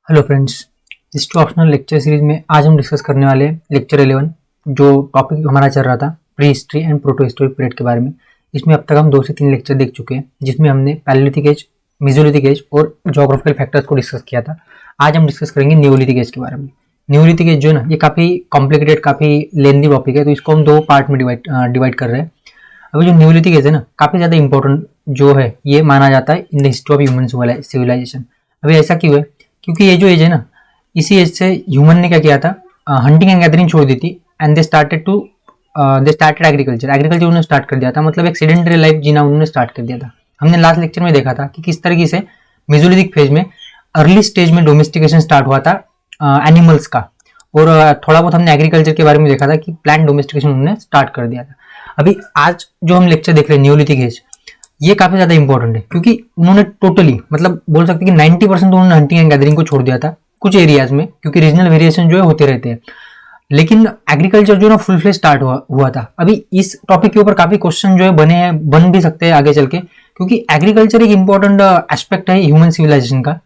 Hello friends, इस to optional lecture series में आज हम डिस्कस करने वाले हैं लेक्चर 11 जो टॉपिक हमारा चल रहा था pre history and proto historic period के बारे में। इसमें अब तक हम 2 से 3 लेक्चर देख चुके हैं जिसमें हमने पैलेलिथिक एज, मेसोलिथिक एज और ज्योग्राफिकल फैक्टर्स को डिस्कस किया था। आज हम डिस्कस करेंगे न्यूलिथिक एज के बारे में। न्यूलिथिक एज जो है ना, ये काफ़ी कॉम्प्लिकेटेड, काफ़ी लेंथी टॉपिक है, तो इसको हम 2 पार्ट में डिवाइड कर रहे हैं। अभी जो न्यूलिथिक एज है ना, काफ़ी ज़्यादा इंपॉर्टेंट जो है ये माना जाता है in the history of human civilisation. अभी ऐसा क्यों है? क्योंकि ये जो एज है ना, इसी एज से ह्यूमन ने क्या किया था, हंटिंग एंड गैदरिंग छोड़ दी थी एंड दे स्टार्टेड एग्रीकल्चर उन्होंने स्टार्ट कर दिया था। मतलब एक सेडेंटरी लाइफ जीना उन्होंने स्टार्ट कर दिया था। हमने लास्ट लेक्चर में देखा था कि किस तरीके से मेसोलिथिक फेज में अर्ली स्टेज में डोमेस्टिकेशन स्टार्ट हुआ था एनिमल्स का, और थोड़ा बहुत हमने एग्रीकल्चर के बारे में देखा था कि प्लांट डोमेस्टिकेशन उन्होंने स्टार्ट कर दिया था। अभी आज जो हम लेक्चर देख रहे हैं न्यूलिथिक एज, ये काफी ज्यादा इंपॉर्टेंट है क्योंकि उन्होंने टोटली, मतलब बोल सकते हैं कि 90% उन्होंने हंटिंग एंड गैदरिंग को छोड़ दिया था कुछ एरियाज में, क्योंकि रीजनल वेरिएशन जो है होते रहते हैं। लेकिन एग्रीकल्चर जो है ना फुल फ्लेज स्टार्ट हुआ था। अभी इस टॉपिक के ऊपर काफी क्वेश्चन जो है बन भी सकते हैं आगे चल के, क्योंकि एग्रीकल्चर एक इंपॉर्टेंट एस्पेक्ट है ह्यूमन सिविलाइजेशन का।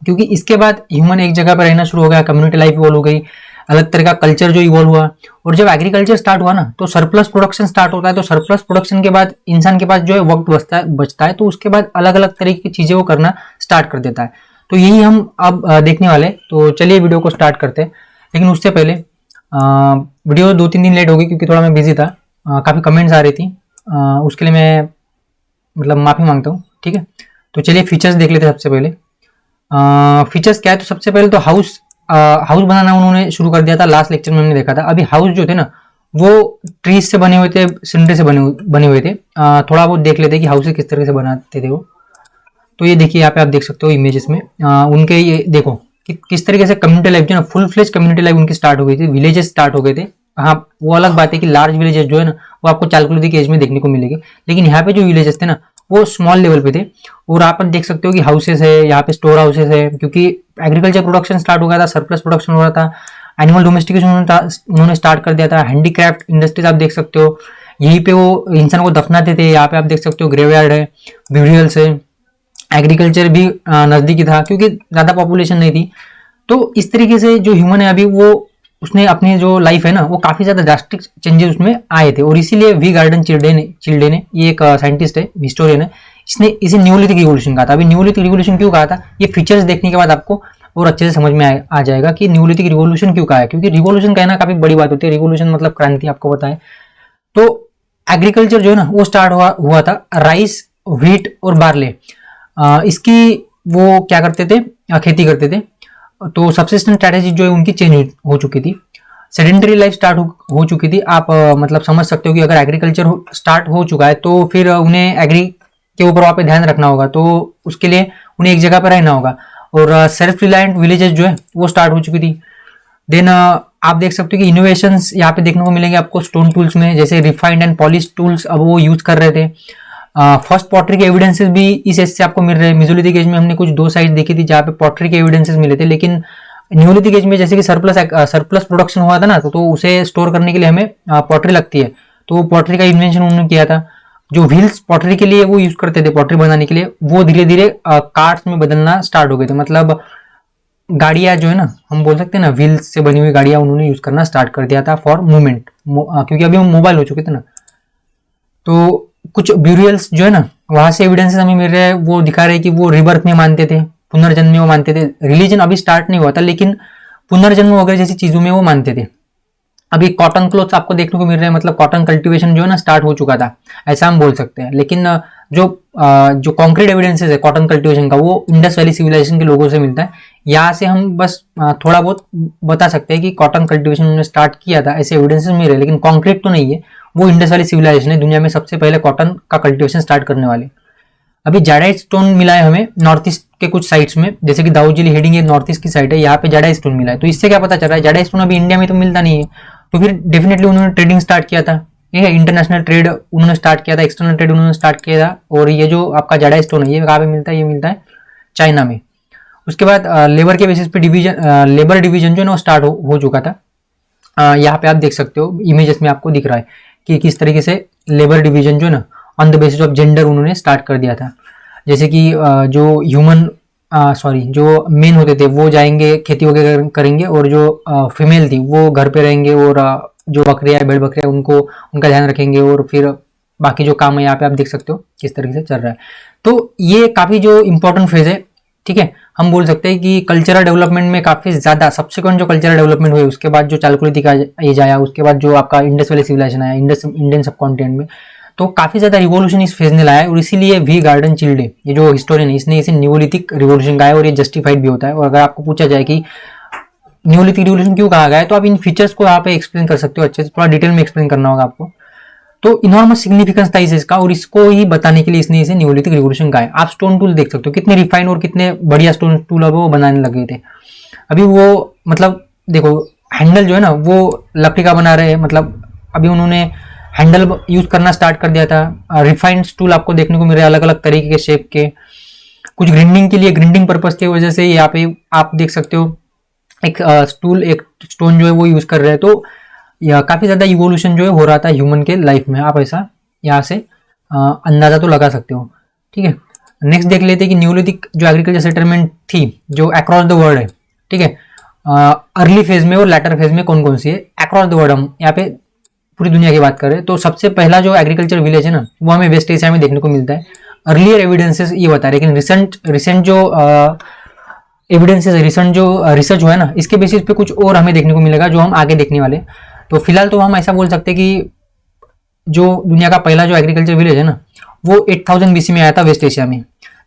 क्योंकि इसके बाद ह्यूमन एक जगह पर रहना शुरू हो गया, कम्युनिटी लाइफ इवॉल्व हो गई, अलग तरह का कल्चर जो इवॉल्व हुआ। और जब एग्रीकल्चर स्टार्ट हुआ ना, तो सरप्लस प्रोडक्शन स्टार्ट होता है। तो सरप्लस प्रोडक्शन के बाद इंसान के पास जो है वक्त बचता है, तो उसके बाद अलग अलग तरीके की चीजें वो करना स्टार्ट कर देता है। तो यही हम अब देखने वाले। तो चलिए वीडियो को स्टार्ट करते हैं। लेकिन उससे पहले वीडियो 2-3 दिन लेट हो गई क्योंकि थोड़ा मैं बिजी था, काफ़ी कमेंट्स आ रही थी, उसके लिए मैं मतलब माफ़ी मांगता हूँ। ठीक है, तो चलिए फीचर्स देख लेते हैं। सबसे पहले फीचर्स क्या है, तो सबसे पहले तो हाउस बनाना उन्होंने शुरू कर दिया था। लास्ट लेक्चर में हमने देखा था। अभी हाउस जो थे ना, वो ट्रीज से बने हुए थे, सिंडर से बने हुए थे। थोड़ा बहुत देख लेते हैं कि हाउसेस किस तरह से बनाते थे वो। तो ये देखिए, यहाँ पे आप देख सकते हो इमेजेस में उनके, ये देखो कि किस तरीके से कम्युनिटी लाइफ जो है ना, फुल फ्लेज कम्युनिटी लाइफ उनकी स्टार्ट हो गई थी। विलेजेस स्टार्ट हो गए थे। हाँ, वो अलग बात है कि लार्ज विलेजेस जो है ना, वो आपको चालकुलिथिक एज में देखने को मिलेंगे। लेकिन यहाँ पे जो विलेजेस थे ना, वो स्मॉल लेवल पे थे। और आप देख सकते हो कि हाउसेस है, यहाँ पे स्टोर हाउसेस है, क्योंकि एग्रीकल्चर प्रोडक्शन स्टार्ट हो गया था, सरप्लस प्रोडक्शन हो रहा था, एनिमल डोमेस्टिकेशन उन्होंने स्टार्ट कर दिया था। हैंडीक्राफ्ट इंडस्ट्रीज आप देख सकते हो, यहीं पे वो इंसान को दफनाते थे। यहाँ पे आप देख सकते हो ग्रेवयार्ड है, ब्यूरियल्स है। एग्रीकल्चर भी नजदीकी था क्योंकि ज्यादा पॉपुलेशन नहीं थी। तो इस तरीके से जो ह्यूमन है अभी, वो उसने अपनी जो लाइफ है ना, वो काफी ज्यादा ड्रास्टिक चेंजेस उसमें आए थे। और इसीलिए वी गार्डन चिल्डे ने, ये एक साइंटिस्ट है, हिस्टोरियन है, इसने इसे न्यूलिथिक रिवोल्यूशन कहा था। अभी न्यूलिथिक रिवोल्यूशन क्यों कहा था, ये फीचर्स देखने के बाद आपको और अच्छे से समझ में आ जाएगा कि न्यूलिथिक रिवोल्यूशन क्यों कहा है। क्योंकि रिवोल्यूशन कहना काफी बड़ी बात होती है। रिवोल्यूशन मतलब क्रांति, आपको पता है। तो एग्रीकल्चर जो है ना, वो स्टार्ट हुआ था राइस, व्हीट और बार्ले, इसकी वो क्या करते थे, खेती करते थे। तो सब्सिस्टेंस स्ट्रैटेजी जो है उनकी चेंज हो चुकी थी। सेडेंटरी लाइफ स्टार्ट हो चुकी थी। आप मतलब समझ सकते हो कि अगर एग्रीकल्चर स्टार्ट हो चुका है तो फिर उन्हें एग्री के ऊपर वहाँ पे ध्यान रखना होगा। तो उसके लिए उन्हें एक जगह पर रहना होगा। और सेल्फ रिलायंट विलेजेस जो है वो स्टार्ट हो चुकी थी। देन आप देख सकते हो कि इनोवेशंस यहाँ पे देखने को मिलेंगे आपको स्टोन टूल्स में, जैसे रिफाइंड एंड पॉलिश टूल्स अब वो यूज कर रहे थे। फर्स्ट पॉटरी के एविडेंसेस भी इस एज से आपको मिल रहे हैं। मेसोलिथिक एज में हमने कुछ 2 साइट देखी थी जहाँ पे पॉटरी के एविडेंसेस मिले थे। लेकिन न्यूलिथिक एज में जैसे कि सरप्लस प्रोडक्शन हुआ था ना, तो उसे स्टोर करने के लिए हमें पॉटरी लगती है। तो पॉटरी का इन्वेंशन उन्होंने किया था। जो व्हील्स पॉटरी के लिए वो यूज करते थे पॉटरी बनाने के लिए, वो धीरे धीरे कार्ट्स में बदलना स्टार्ट हो गए थे। मतलब गाड़ियां जो है ना, हम बोल सकते हैं ना, व्हील्स से बनी हुई गाड़ियां उन्होंने यूज करना स्टार्ट कर दिया था फॉर मूवमेंट, क्योंकि अभी हम मोबाइल हो चुके थे ना। तो कुछ ब्यूरियल्स जो है ना, वहां से एविडेंसेस हमें मिल रहे हैं, वो दिखा रहे हैं कि वो रिबर्थ में मानते थे, पुनर्जन्म में वो मानते थे। रिलीजन अभी स्टार्ट नहीं हुआ था, लेकिन पुनर्जन्म वगैरह जैसी चीजों में वो मानते थे। अभी कॉटन क्लोथ्स आपको देखने को मिल रहे हैं, मतलब कॉटन कल्टीवेशन जो है ना स्टार्ट हो चुका था, ऐसा हम बोल सकते हैं। लेकिन जो कॉन्क्रीट एविडेंसेस है कॉटन कल्टीवेशन का, वो इंडस वैली सिविलाइजेशन के लोगों से मिलता है। यहाँ से हम बस थोड़ा बहुत बता सकते हैं कि कॉटन कल्टीवेशन उन्होंने स्टार्ट किया था, ऐसे एविडेंसेस मिल रहे हैं। लेकिन कॉन्क्रीट तो नहीं है। वो इंडस वैली सिविलाइजेशन है, दुनिया में सबसे पहले कॉटन का कल्टीवेशन स्टार्ट करने वाले। अभी जाडाइट स्टोन मिला है हमें नॉर्थ ईस्ट के कुछ साइट्स में, जैसे कि दाऊजिली हेडिंग ये नॉर्थ ईस्ट की साइट है, यहाँ पे जाडाइट स्टोन मिला है। तो इससे क्या पता चल रहा है, जाडाइट स्टोन अभी इंडिया में तो मिलता नहीं है। तो फिर डेफिनेटली उन्होंने ट्रेडिंग स्टार्ट किया था। ठीक है, इंटरनेशनल ट्रेड उन्होंने स्टार्ट किया था, एक्सटर्नल ट्रेड उन्होंने स्टार्ट किया था। और ये जो आपका जाडाइट स्टोन है, ये कहाँ पे मिलता है, ये मिलता है चाइना में। उसके बाद लेबर के बेसिस पे लेबर डिवीजन जो है ना वो स्टार्ट हो चुका था। यहाँ पे आप देख सकते हो इमेजेस में आपको दिख रहा है कि किस तरीके से लेबर डिवीजन जो है ना on the basis of gender उन्होंने स्टार्ट कर दिया था। जैसे कि जो ह्यूमन सॉरी जो मेन होते थे वो जाएंगे खेती वगैरह करेंगे, और जो फीमेल थी वो घर पे रहेंगे, और जो बकरियां भेड़ बकरियां उनको उनका ध्यान रखेंगे, और फिर बाकी जो काम है यहाँ पे आप देख सकते हो किस तरीके से चल रहा है। तो ये काफ़ी जो इम्पोर्टेंट फेज है, ठीक है। हम बोल सकते हैं कि कल्चरल डेवलपमेंट में काफ़ी ज़्यादा सब्सिक्वेंट जो कल्चरल डेवलपमेंट हुए, उसके बाद जो चालकोलिथिक एज आया, उसके बाद जो आपका इंडस वैली सिविलाइजेशन आया इंडियन सब कॉन्टिनेंट में, तो काफ़ी ज़्यादा रिवॉल्यूशन इस फेज ने लाया है। और इसीलिए वी गार्डन चिल्डे, ये जो हिस्टोरियन है, इसने इसे न्यूलिथिक रिवॉल्यूशन कहा है, और ये जस्टिफाइड भी होता है। और अगर आपको पूछा जाए कि न्यूलिथिक रिवॉल्यूशन क्यों कहा गया है, तो आप इन फीचर्स को यहाँ पे एक्सप्लेन कर सकते हो अच्छे से, थोड़ा डिटेल में एक्सप्लेन करना होगा आपको। तो इनॉर्मस सिग्निफिकेंस था इसका, और इसको ही बताने के लिए इसने इसे न्यूलिथिक रिवॉल्यूशन कहा है। आप स्टोन टूल देख सकते हो, कितने रिफाइन और कितने बढ़िया स्टोन टूल अब वो बनाने लगे थे। अभी वो मतलब देखो, हैंडल जो है ना वो लकड़ी का बना रहे हैं, मतलब अभी उन्होंने हैंडल यूज करना स्टार्ट कर दिया था। रिफाइंड टूल आपको देखने को मिल रहे हैं अलग अलग तरीके के शेप के, कुछ ग्रिंडिंग के लिए, ग्रिंडिंग पर्पज की वजह से यहाँ पे आप देख सकते हो एक स्टूल, एक स्टोन जो है वो यूज कर रहे हैं। तो या काफी ज्यादा इवोल्यूशन जो है हो रहा था ह्यूमन के लाइफ में, आप ऐसा यहाँ से अंदाजा तो लगा सकते हो, ठीक है। नेक्स्ट देख लेते हैं कि न्यूलिथिक जो एग्रीकल्चर सेटलमेंट थी जो अक्रॉस द वर्ल्ड है, ठीक है, अर्ली फेज में और लेटर फेज में कौन कौन सी है अक्रॉस द वर्ल्ड, हम यहाँ पे पूरी दुनिया की बात करें तो सबसे पहला जो एग्रीकल्चर विलेज है ना वो हमें वेस्ट एशिया में देखने को मिलता है। अर्लियर एविडेंसेस ये बता रहे हैं, लेकिन रिसेंट जो एविडेंसेस, रिसेंट जो रिसर्च हुआ है ना, इसके बेसिस पे कुछ और हमें देखने को मिलेगा जो हम आगे देखने वाले। तो फिलहाल तो हम ऐसा बोल सकते हैं कि जो दुनिया का पहला जो एग्रीकल्चर विलेज है ना वो 8000 बीसी में आया था वेस्ट एशिया में।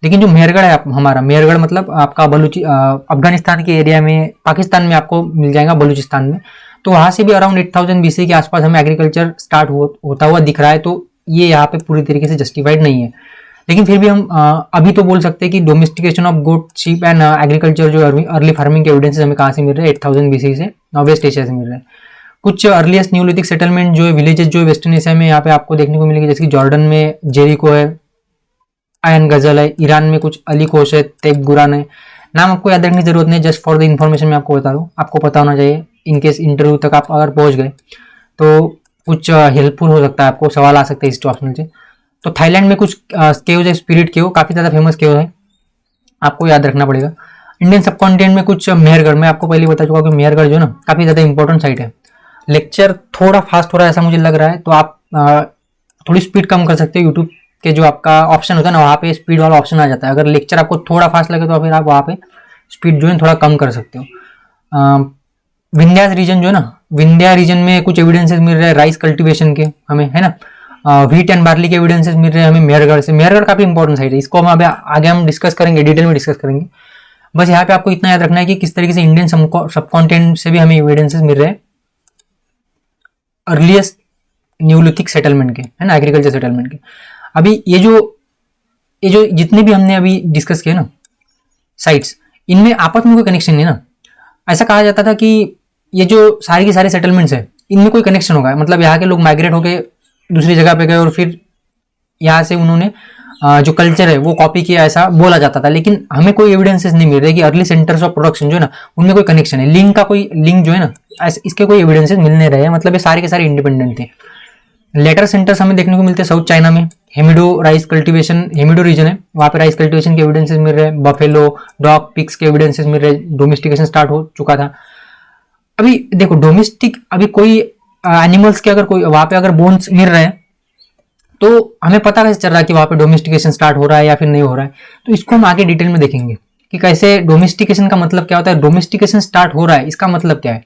लेकिन जो मेहरगढ़ है हमारा, मेहरगढ़ मतलब आपका अफगानिस्तान के एरिया में, पाकिस्तान में आपको मिल जाएगा, बलूचिस्तान में। तो वहां से भी अराउंड 8000 बीसी के आसपास हमें एग्रीकल्चर स्टार्ट होता हुआ दिख रहा है। तो ये यहाँ पे पूरी तरीके से जस्टिफाइड नहीं है, लेकिन फिर भी हम अभी तो बोल सकते हैं कि domestication of goat sheep and agriculture जो अर्ली फार्मिंग के एविडेंसेस हमें कहाँ से मिल रहे हैं, 8000 बीसी से वेस्ट एशिया से मिल रहे हैं। कुछ अर्लीस्ट न्यूलिथिक सेटलमेंट जो है, विलेजेस जो है वेस्टर्न एशिया में यहाँ पे आपको देखने को मिलेगी, जैसे कि जॉर्डन में जेरिको है, आयन गजल है, ईरान में कुछ अली कोश है, तेग गुरान है। नाम आपको याद रखने की जरूरत नहीं, जस्ट फॉर द इन्फॉर्मेशन मैं आपको बता रहा हूँ, आपको पता होना चाहिए। इनकेस इंटरव्यू तक आप अगर पहुंच गए तो कुछ हेल्पफुल हो सकता है, आपको सवाल आ सकते हैं हिस्ट्री ऑप्शनल से। तो थाईलैंड में कुछ केव्स है, स्पिरिट केव, काफी ज्यादा फेमस केव है, आपको याद रखना पड़ेगा। इंडियन सब कॉन्टिनेंट में कुछ मेहरगढ़, मैं आपको पहले बता चुका कि मेहरगढ़ जो है ना काफी ज्यादा इंपॉर्टेंट साइट है। लेक्चर थोड़ा फास्ट हो रहा है ऐसा मुझे लग रहा है, तो आप थोड़ी स्पीड कम कर सकते हो। यूट्यूब के जो आपका ऑप्शन होता है ना वहाँ पे स्पीड वाला ऑप्शन आ जाता है। अगर लेक्चर आपको थोड़ा फास्ट लगे तो फिर आप वहाँ पे स्पीड जो है थोड़ा कम कर सकते हो। विंध्यास रीजन जो है ना, विंध्या रीजन में कुछ एविडेंसेस मिल रहे हैं राइस कल्टीवेशन के हमें, है ना। व्हीट एंड बार्ली के एविडेंसेस मिल रहे हैं हमें मेहरगढ़ से। मेहरगढ़ काफी इंपॉर्टेंट साइट है, इसको हम अभी आगे हम डिस्कस करेंगे, डिटेल में डिस्कस करेंगे। बस यहाँ पे आपको इतना याद रखना है कि किस तरीके से इंडियन सब कॉन्टिनेंट से भी हमें एविडेंसेस मिल रहे हैं अर्लीस्ट न्यूलिथिक सेटलमेंट के, है ना, एग्रीकल्चर सेटलमेंट के। अभी ये जो जितने भी हमने अभी डिस्कस किए ना साइट्स, इनमें आपस में कोई कनेक्शन नहीं ना। ऐसा कहा जाता था कि ये जो सारी की सारी सेटलमेंट्स है इनमें कोई कनेक्शन होगा, मतलब यहाँ के लोग माइग्रेट होके दूसरी जगह पे गए और फिर यहाँ से उन्होंने जो कल्चर है वो कॉपी किया, ऐसा बोला जाता था। लेकिन हमें कोई एविडेंसेस नहीं मिल रहे कि अर्ली सेंटर्स ऑफ प्रोडक्शन जो है ना उनमें कोई कनेक्शन है, लिंक का कोई लिंक जो है ना इसके कोई एविडेंसेस मिल नहीं रहे हैं, मतलब ये सारे के सारे इंडिपेंडेंट थे। लेटर सेंटर्स हमें देखने को मिलते हैं साउथ चाइना में, हेमिडो राइस कल्टीवेशन, हेमिडो रीजन है, वहाँ पे राइस कल्टीवेशन के एविडेंसेस मिल रहे हैं। बफेलो, डॉग, पिग्स के एविडेंसेस मिल रहे हैं, डोमेस्टिकेशन स्टार्ट हो चुका था। अभी देखो डोमेस्टिक, अभी कोई एनिमल्स के अगर कोई वहाँ पे अगर बोन्स मिल रहे हैं तो हमें पता कैसे चल रहा है कि वहाँ पे डोमेस्टिकेशन स्टार्ट हो रहा है या फिर नहीं हो रहा है। तो इसको हम आगे डिटेल में देखेंगे कि कैसे डोमेस्टिकेशन का मतलब क्या होता है, डोमेस्टिकेशन स्टार्ट हो रहा है इसका मतलब क्या है।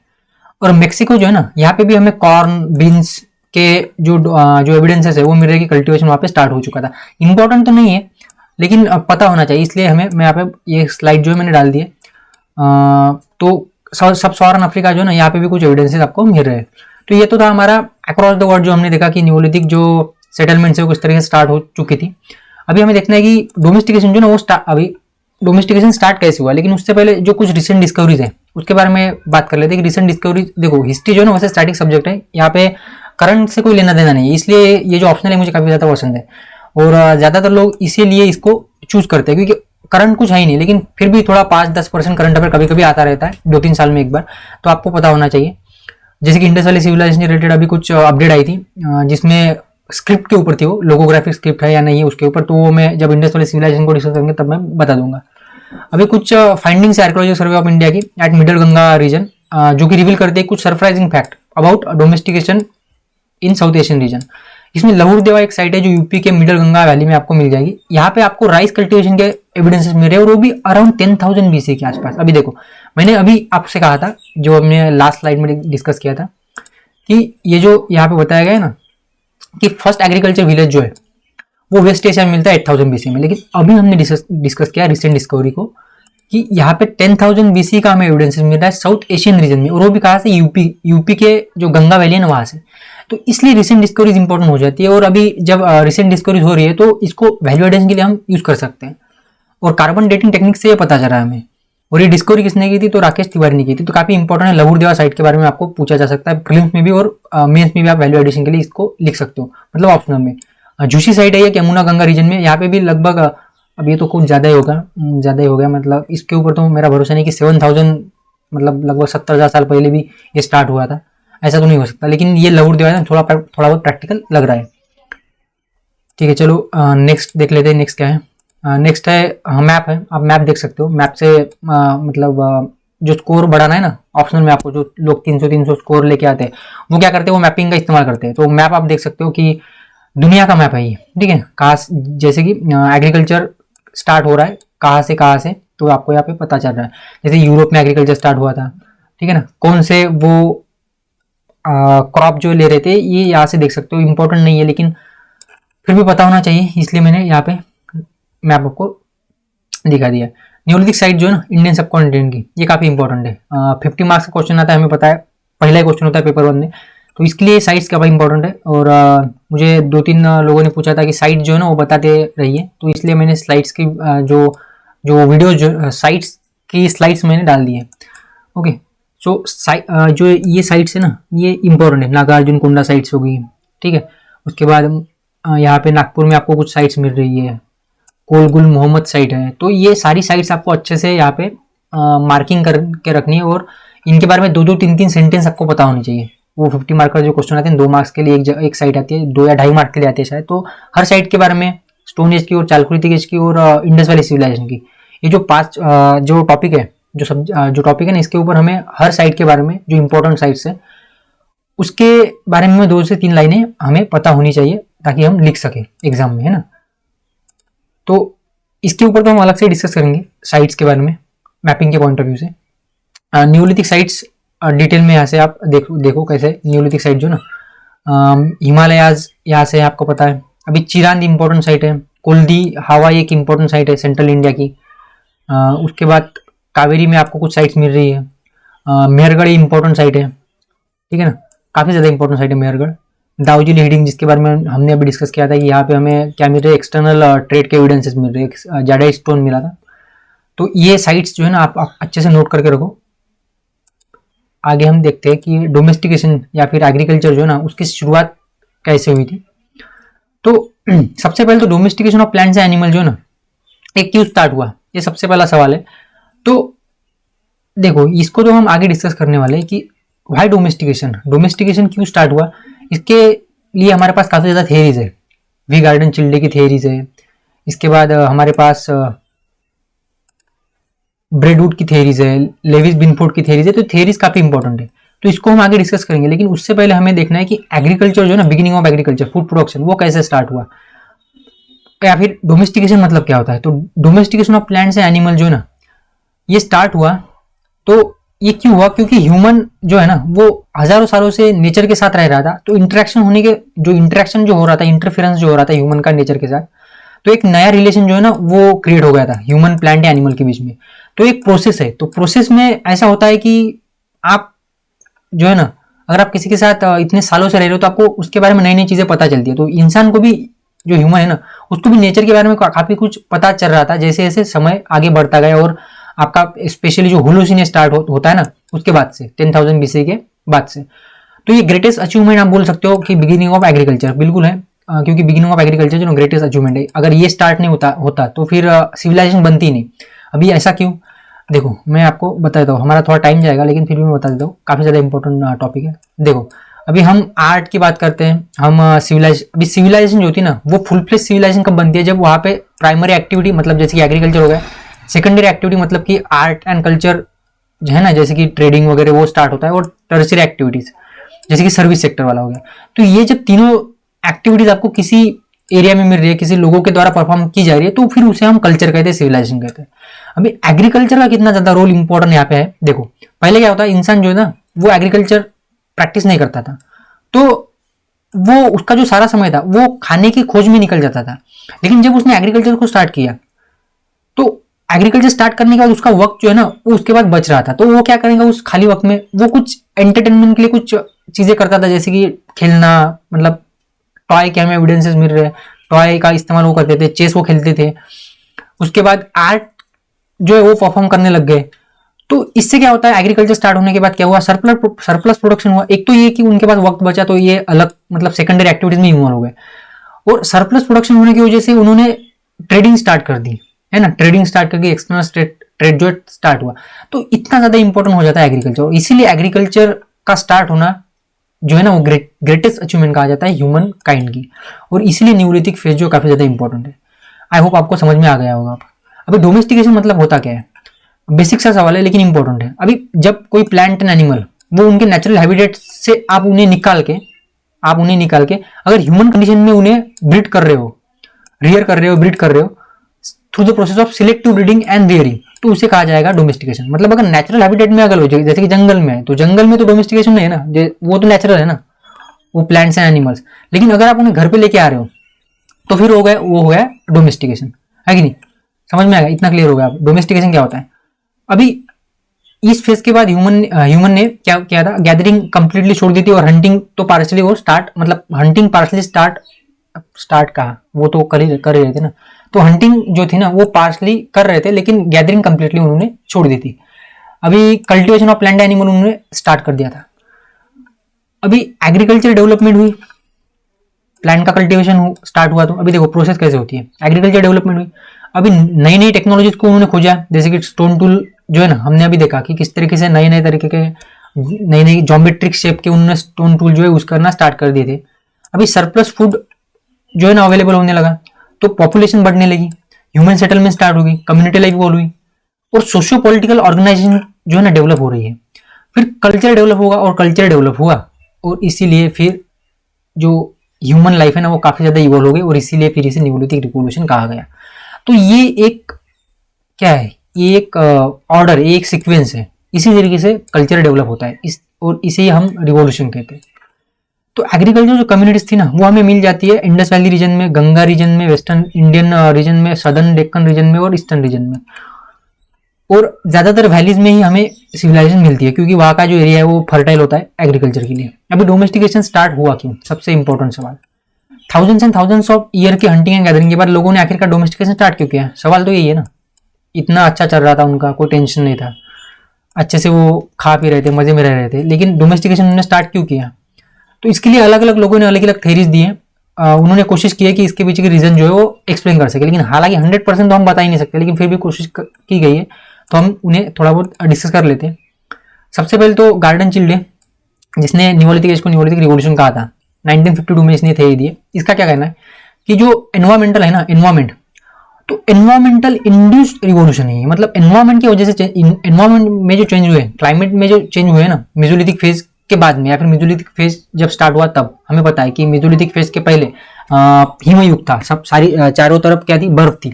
और मेक्सिको जो है ना, यहाँ पे भी हमें कॉर्न, बीन्स के जो एविडेंसेस है वो मिल रहे हैं कि कल्टीवेशन वहाँ पे स्टार्ट हो चुका था। इंपॉर्टेंट तो नहीं है लेकिन पता होना चाहिए, इसलिए हमें मैं यहाँ पे ये स्लाइड जो है मैंने डाल दी है। तो सब सॉर्न अफ्रीका जो है ना यहाँ पे भी कुछ एविडेंसेस आपको मिल रहे हैं। तो ये तो था हमारा अक्रॉस द वर्ल्ड जो हमने देखा कि न्यूलिथिक जो सेटलमेंट है वो किस तरीके से स्टार्ट हो चुकी थी। अभी हमें देखना है कि डोमेस्टिकेशन जो ना वो अभी डोमेस्टिकेशन स्टार्ट कैसे हुआ, लेकिन उससे पहले जो कुछ रिसेंट डिस्कवरीज है उसके बारे में बात कर लेते हैं कि रिसेंट डिस्कवरीज, देखो हिस्ट्री जो है ना वैसे स्टैटिक सब्जेक्ट है, यहाँ पे करंट से कोई लेना देना नहीं है, इसलिए ये जो ऑप्शनल है मुझे काफी ज्यादा पसंद है। और ज्यादातर लोग इसीलिए इसको चूज करते हैं क्योंकि करंट कुछ है ही नहीं, लेकिन फिर भी थोड़ा 5-10% करंट अफेयर कभी कभी आता रहता है 2-3 साल में एक बार, तो आपको पता होना चाहिए। जैसे कि इंडस वैली सिविलाइजेशन से रिलेटेड अभी कुछ अपडेट आई थी जिसमें स्क्रिप्ट के ऊपर थी, वो लोगोग्राफिक स्क्रिप्ट है या नहीं है उसके ऊपर, तो वो मैं जब इंडस वैली सिविलाइजेशन को डिस्कस करेंगे तब मैं बता दूंगा। अभी कुछ फाइंडिंग्स है आर्कियोलॉजिकल सर्वे ऑफ इंडिया की एट मिडल गंगा रीजन, जो कि रिवील करते हैं कुछ surprising fact about domestication in south Asian region. इसमें लहुर देवा एक साइट है जो यूपी के मिडल गंगा वैली में आपको मिल जाएगी। यहाँ पे आपको राइस कल्टीवेशन के एविडेंसेस मिल रहे हैं और वो भी अराउंड 10,000 BC के आसपास। अभी देखो, मैंने अभी आपसे कहा था, जो हमने लास्ट स्लाइड में डिस्कस किया था, कि ये जो यहाँ पे बताया गया है ना कि फर्स्ट एग्रीकल्चर विलेज जो है वो वेस्ट एशिया में मिलता है 8,000 BC में। लेकिन अभी हमने डिस्कस किया रिसेंट डिस्कवरी को कि यहाँ पे 10,000 BC का हमें एविडेंसेस मिल रहा है साउथ एशियन रीजन में, और वो भी कहाँ से, यूपी के जो गंगा वैली है ना वहां से। तो इसलिए रिसेंट डिस्कवरीज इंपॉर्टेंट हो जाती है, और अभी जब रिसेंट डिस्कवरीज हो रही है तो इसको वैल्यू एडिशन के लिए हम यूज कर सकते हैं। और कार्बन डेटिंग टेक्निक से ये पता चला है हमें। और ये डिस्कवरी किसने की थी, तो राकेश तिवारी ने की थी। तो काफी इंपॉर्टेंट है, लहुर देवा साइट के बारे में आपको पूछा जा सकता है प्रीलिम्स में भी, और मेंस में भी आप वैल्यू एडिशन के लिए इसको लिख सकते हो, मतलब ऑप्शनल में। झूसी साइट है ये यमुना गंगा रीजन में, यहाँ पे भी लगभग अब ये तो कुछ ज़्यादा ही हो गया, मतलब इसके ऊपर तो मेरा भरोसा नहीं कि 7,000 मतलब लगभग 70,000 साल पहले भी ये स्टार्ट हुआ था, ऐसा तो नहीं हो सकता। लेकिन ये लहुर देवा है, थोड़ा बहुत प्रैक्टिकल लग रहा है। ठीक है, चलो नेक्स्ट देख लेते हैं। नेक्स्ट क्या है, नेक्स्ट है मैप है। आप मैप देख सकते हो, मैप से मतलब जो स्कोर बढ़ाना है ना, ऑप्शनल में आपको जो लोग 300 स्कोर लेके आते हैं वो क्या करते हैं, वो मैपिंग का इस्तेमाल करते हैं। तो मैप आप देख सकते हो कि दुनिया का मैप है ये, ठीक है। कहाँ जैसे कि एग्रीकल्चर स्टार्ट हो रहा है कहाँ से, तो आपको यहाँ पे पता चल रहा है। जैसे यूरोप में एग्रीकल्चर स्टार्ट हुआ था, ठीक है ना, कौन से वो क्रॉप जो ले रहे थे, ये यहाँ से देख सकते हो। इंपॉर्टेंट नहीं है लेकिन फिर भी पता होना चाहिए, इसलिए मैंने यहाँ पे मैप आपको दिखा दिया। न्यूलिथिक साइट जो है ना इंडियन सब कॉन्टिनेंट की, ये काफी इंपॉर्टेंट है। 50 मार्क्स का क्वेश्चन आता है, हमें पता है, पहला ही क्वेश्चन होता है पेपर 1 में, तो इसके लिए साइट्स काफी इंपॉर्टेंट है। और मुझे 2-3 लोगों ने पूछा था कि साइट जो है ना वो बताते रहिए, तो इसलिए मैंने स्लाइड्स की जो वीडियो जो साइट्स की स्लाइड्स मैंने डाल दी है। ओके, सो जो ये साइट्स है ना ये इंपॉर्टेंट है। नागार्जुन कोंडा साइट्स हो गई, ठीक है। उसके बाद यहाँ पे नागपुर में आपको कुछ साइट्स मिल रही है, कोलगुल मोहम्मद साइट है। तो ये सारी साइट्स आपको अच्छे से यहाँ पे मार्किंग करके रखनी है, और इनके बारे में 2-2, 3-3 सेंटेंस आपको पता होनी चाहिए। वो 50 मार्क का जो क्वेश्चन आते हैं 2 मार्क्स के लिए एक साइट आती है, 2 या 2.5 मार्क के लिए आती है शायद। तो हर साइट के बारे में, स्टोन एज की और चालकुलिथिक एज की और इंडस वैली सिविलाइजेशन की, ये जो 5 जो टॉपिक है, जो टॉपिक है ना, इसके ऊपर हमें हर साइट के बारे में, जो इंपॉर्टेंट साइट्स है उसके बारे में 2 से 3 लाइनें हमें पता होनी चाहिए, ताकि हम लिख सके एग्जाम में, है ना। तो इसके ऊपर तो हम अलग से डिस्कस करेंगे साइट्स के बारे में, मैपिंग के पॉइंट ऑफ व्यू से। न्यूलिथिक साइट्स डिटेल में यहाँ से आप देखो कैसे न्यूलिथिक साइट जो ना, हिमालयाज यहाँ से आपको पता है। अभी चिरांद इंपॉर्टेंट साइट है, कुल्दी हवाई एक इंपॉर्टेंट साइट है सेंट्रल इंडिया की। उसके बाद कावेरी में आपको कुछ साइट्स मिल रही है। मेहरगढ़ इंपॉर्टेंट साइट है, ठीक है ना, काफ़ी ज़्यादा इंपॉर्टेंट साइट है मेहरगढ़। दाऊजिल हिडिंग जिसके बारे में हमने अभी डिस्कस किया था कि यहाँ पे हमें क्या मिल रहे हैं, एक्सटर्नल ट्रेड के एविडेंसेस मिल रहे हैं, जाडाई स्टोन मिला था। तो ये साइट्स जो है ना आप अच्छे से नोट करके रखो। आगे हम देखते हैं कि डोमेस्टिकेशन या फिर एग्रीकल्चर जो है ना उसकी शुरुआत कैसे हुई थी। तो सबसे पहले तो domestication of plants and animal जो है ना एक क्यों स्टार्ट हुआ, ये सबसे पहला सवाल है। तो देखो इसको तो हम आगे डिस्कस करने वाले हैं कि वाई डोमेस्टिकेशन क्यों स्टार्ट हुआ। इसके लिए हमारे पास काफ़ी ज़्यादा थियरीज है। वी गार्डन चिल्डे की थियरीज है, इसके बाद हमारे पास ब्रेडवुड की थियरीज है, लेविस बिनफोर्ड की थियरीज है। तो थियरीज काफ़ी इंपॉर्टेंट है, तो इसको हम आगे डिस्कस करेंगे। लेकिन उससे पहले हमें देखना है कि एग्रीकल्चर जो है ना, beginning of agriculture, food production, वो कैसे स्टार्ट हुआ, या फिर डोमेस्टिकेशन मतलब क्या होता है। तो domestication of plants and animal जो है ना ये स्टार्ट हुआ। तो ये क्यों हुआ, क्योंकि ह्यूमन जो है ना वो हजारों सालों से नेचर के साथ रह रहा था। तो इंटरेक्शन जो हो रहा था, इंटरफेरेंस जो हो रहा था ह्यूमन का नेचर के साथ, तो एक नया रिलेशन जो है ना वो क्रिएट हो गया था ह्यूमन प्लांट या एनिमल के बीच में। तो एक प्रोसेस है, तो प्रोसेस में ऐसा होता है कि आप जो है ना, अगर आप किसी के साथ इतने सालों से रह रहे हो तो आपको उसके बारे में नई नई चीजें पता चलती है। तो इंसान को भी, जो ह्यूमन है ना, उसको भी नेचर के बारे में काफी कुछ पता चल रहा था जैसे जैसे समय आगे बढ़ता गया। और आपका स्पेशली जो होलोसिन स्टार्ट होता है ना उसके बाद से, 10,000 BC के बाद से। तो ये ग्रेटेस्ट अचीवमेंट आप बोल सकते हो कि बिगिनिंग ऑफ एग्रीकल्चर, बिल्कुल है, क्योंकि बिगिनिंग ऑफ एग्रीकल्चर जो ग्रेटेस्ट अचीवमेंट है। अगर ये स्टार्ट नहीं होता तो फिर सिविलाइजेशन बनती ही नहीं। अभी ऐसा क्यों, देखो मैं आपको बता देता हूँ, हमारा थोड़ा टाइम जाएगा लेकिन फिर भी मैं बता देता हूँ, काफी ज्यादा इंपॉर्टेंट टॉपिक है। देखो अभी हम आर्ट की बात करते हैं, हम सिविलाइजेशन जो होती है ना वो फुल फ्लेज सिविलाइजेशन कब बनती है, जब वहाँ पे प्राइमरी एक्टिविटी, मतलब जैसे कि एग्रीकल्चर हो गया, सेकेंडरी एक्टिविटी मतलब कि आर्ट एंड कल्चर जो है ना, जैसे कि ट्रेडिंग वगैरह वो स्टार्ट होता है, और टर्शियरी एक्टिविटीज जैसे कि सर्विस सेक्टर वाला हो गया। तो ये जब तीनों एक्टिविटीज आपको किसी एरिया में मिल रही है, किसी लोगों के द्वारा परफॉर्म की जा रही है, तो फिर उसे हम कल्चर कहते हैं, सिविलाइजेशन कहते हैं। अभी एग्रीकल्चर का कितना ज्यादा रोल इंपॉर्टेंट यहाँ पे है, देखो पहले क्या होता है, इंसान जो है ना वो एग्रीकल्चर प्रैक्टिस नहीं करता था, तो वो उसका जो सारा समय था वो खाने की खोज में निकल जाता था। लेकिन जब उसने एग्रीकल्चर को स्टार्ट किया, तो एग्रीकल्चर स्टार्ट करने के बाद उसका वक्त जो है ना वो उसके बाद बच रहा था, तो वो क्या करेगा उस खाली वक्त में, वो कुछ एंटरटेनमेंट के लिए कुछ चीजें करता था, जैसे कि खेलना, मतलब टॉय के हमें एविडेंसेस मिल रहे हैं, टॉय का इस्तेमाल वो करते थे, चेस वो खेलते थे। उसके बाद आर्ट जो है वो परफॉर्म करने लग गए। तो इससे क्या होता है, एग्रीकल्चर स्टार्ट होने के बाद क्या हुआ, सरप्लस प्रोडक्शन हुआ। एक तो ये कि उनके पास वक्त बचा, तो ये अलग मतलब सेकेंडरी एक्टिविटीज में इन्वॉल्व हो गए, और सरप्लस प्रोडक्शन होने की वजह से उन्होंने ट्रेडिंग स्टार्ट कर दी, है ना, ट्रेडिंग स्टार्ट करके एक्सटर्नल ट्रेड जो स्टार्ट हुआ। तो इतना ज्यादा इंपॉर्टेंट हो जाता है एग्रीकल्चर, इसीलिए एग्रीकल्चर का स्टार्ट होना जो है ना वो ग्रेटेस्ट अचीवमेंट कहा जाता है ह्यूमन काइंड की, और इसीलिए न्यूलिथिक फेज जो काफी ज्यादा इंपॉर्टेंट है। आई होप आपको समझ में आ गया होगा। अभी डोमेस्टिकेशन मतलब होता क्या है, बेसिक सा सवाल है लेकिन इंपॉर्टेंट है। अभी जब कोई प्लांट एंड एनिमल वो उनके नेचुरल हैबिटेट से आप उन्हें निकाल के अगर ह्यूमन कंडीशन में उन्हें ब्रीड कर रहे हो, रियर कर रहे हो, ब्रीड कर रहे हो through the process of selective breeding and rearing, तो उसे कहा जाएगा डोमेस्टिकेशन। मतलब अगर नेचुरल हैबिटेट में अगर हो, जैसे कि जंगल में है, तो जंगल में तो डोमेस्टिकेशन नहीं है ना, वो तो नेचुरल है ना, वो प्लांट्स एंड एनिमल्स। लेकिन अगर आप उन्हें घर पे लेके आ रहे हो तो फिर वो हो गया डोमेस्टिकेशन, है कि नहीं? समझ में आएगा, इतना क्लियर हो गया आप डोमेस्टिकेशन क्या होता है। अभी इस फेज के बाद ह्यूमन ने क्या किया था, गैदरिंग कंप्लीटली छोड़ दी थी, और हंटिंग तो पार्शली वो हंटिंग पार्शली स्टार्ट कहा, वो तो कर ही रहे थे ना। तो हंटिंग जो थी ना वो पार्शली कर रहे थे, लेकिन गैदरिंग कंप्लीटली उन्होंने छोड़ दी थी। अभी कल्टीवेशन ऑफ प्लांट एनिमल उन्होंने स्टार्ट कर दिया था। अभी एग्रीकल्चर डेवलपमेंट हुई, प्लांट का कल्टीवेशन स्टार्ट हुआ। तो अभी देखो प्रोसेस कैसे होती है, एग्रीकल्चर डेवलपमेंट हुई, अभी नई नई टेक्नोलॉजीज को उन्होंने खोजा, जैसे कि स्टोन टूल जो है ना, हमने अभी देखा कि किस तरीके से नए नए तरीके के नई नई ज्योमेट्रिक शेप के उन्होंने स्टोन टूल जो है यूज करना स्टार्ट कर दिए थे। अभी सरप्लस फूड जो है ना अवेलेबल होने लगा, तो पॉपुलेशन बढ़ने लगी, ह्यूमन सेटलमेंट स्टार्ट होगी, कम्युनिटी लाइफ इवॉल्व हुई, और सोशियो पॉलिटिकल ऑर्गेनाइजेशन जो है ना डेवलप हो रही है। फिर कल्चर डेवलप होगा, और कल्चर डेवलप हुआ, और इसीलिए फिर जो ह्यूमन लाइफ है ना वो काफी ज्यादा इवॉल्व हो गई, और इसीलिए फिर इसे न्यूलिथिक रिवॉल्यूशन कहा गया। तो ये एक क्या है, ये एक ऑर्डर, एक सीक्वेंस है, इसी तरीके से कल्चर डेवलप होता है, और इसे हम रिवॉल्यूशन कहते हैं। तो एग्रीकल्चर जो कम्युनिटीज थी ना वो हमें मिल जाती है इंडस वैली रीजन में, गंगा रीजन में, वेस्टर्न इंडियन रीजन में, सदर्न डेक्कन रीजन में, और ईस्टर्न रीजन में, और ज्यादातर वैलीज में ही हमें सिविलाइजेशन मिलती है, क्योंकि वहां का जो एरिया है वो फर्टाइल होता है एग्रीकल्चर के लिए। अभी डोमेस्टिकेशन स्टार्ट हुआ क्यों, सबसे इंपॉर्टेंट सवाल। Thousands and thousands of year की हंटिंग एंड गैदरिंग के बाद लोगों ने आखिरकार डोमेस्टिकेशन स्टार्ट क्यों किया, सवाल तो यही है ना। इतना अच्छा चल रहा था उनका, कोई टेंशन नहीं था, अच्छे से वो खा पी रहे थे, मजे में रह रहे थे, लेकिन डोमेस्टिकेशन उन्होंने स्टार्ट क्यों किया? तो इसके लिए अलग अलग लोगों ने अलग अलग थेरीज दी हैं। उन्होंने कोशिश की है कि इसके पीछे की रीजन जो है वो एक्सप्लेन कर सके, लेकिन हालांकि 100% तो हम बता ही नहीं सकते, लेकिन फिर भी कोशिश की गई है, तो हम उन्हें थोड़ा बहुत डिस्कस कर लेते हैं। सबसे पहले तो गार्डन चिल्डे, जिसने न्यूलिथिक एज को न्यूलिथिक रिवॉल्यूशन कहा था, 1952 में इसने थेरी दी है। इसका क्या कहना है कि जो एनवायरमेंटल है ना, एनवायरमेंट, तो एनवायरमेंटल इंड्यूस्ड रिवॉल्यूशन है, मतलब एनवायरमेंट की वजह से, एनवायरमेंट में जो चेंज हुए, क्लाइमेट में जो चेंज हुए ना मेसोलिथिक फेज के बाद में, या फिर मेसोलिथिक फेज जब स्टार्ट हुआ तब हमें पता है कि मेसोलिथिक फेज के पहले हिमयुग था, सब सारी चारों तरफ क्या थी, बर्फ थी।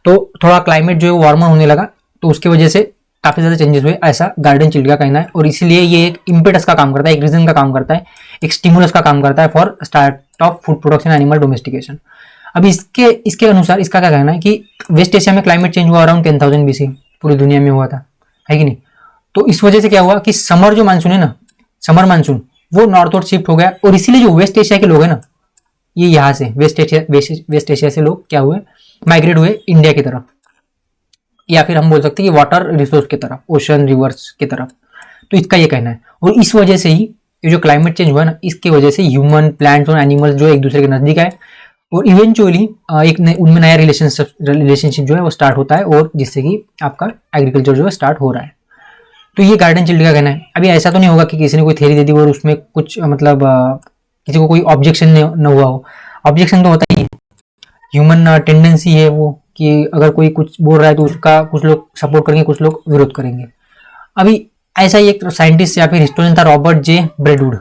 तो थोड़ा क्लाइमेट जो है वार्मर होने लगा, तो उसकी वजह से काफी ज्यादा चेंजेस हुए, ऐसा गार्डन चिल्ड का कहना है। और इसीलिए ये एक इम्पेटस का काम करता है, एक रीजन का काम करता है, एक स्टिमुलस का काम करता है for start of food production, animal domestication. अब इसके अनुसार इसका क्या कहना है कि वेस्ट एशिया में क्लाइमेट चेंज हुआ अराउंड 10,000 BC, पूरी दुनिया में हुआ था, है कि नहीं? तो इस वजह से क्या हुआ कि समर जो मानसून है ना, समर मानसून वो नॉर्थवर्ड शिफ्ट हो गया, और इसीलिए जो वेस्ट एशिया के लोग हैं ना, ये यहाँ से वेस्ट एशिया से लोग क्या हुए, माइग्रेट हुए इंडिया की तरफ, या फिर हम बोल सकते हैं कि वाटर रिसोर्स की तरफ, ओशन रिवर्स की तरफ। तो इसका ये कहना है, और इस वजह से ही ये जो क्लाइमेट चेंज हुआ ना, इसकी वजह से ह्यूमन, प्लांट्स और एनिमल्स जो एक दूसरे के नजदीक आए, और इवेंचुअली उनमें नया रिलेशनशिप जो है वो स्टार्ट होता है, और जिससे कि आपका एग्रीकल्चर जो है स्टार्ट हो रहा है। तो ये गार्डन चिल्ड का कहना है। अभी ऐसा तो नहीं होगा कि किसी ने कोई थ्योरी दे दी और उसमें कुछ मतलब किसी को कोई ऑब्जेक्शन न हुआ हो। ऑब्जेक्शन तो होता ही है, ह्यूमन टेंडेंसी है वो कि अगर कोई कुछ बोल रहा है तो उसका कुछ लोग सपोर्ट करेंगे, कुछ लोग विरोध करेंगे। अभी ऐसा ही एक साइंटिस्ट या फिर हिस्टोरियन था, रॉबर्ट जे ब्रेडवुड।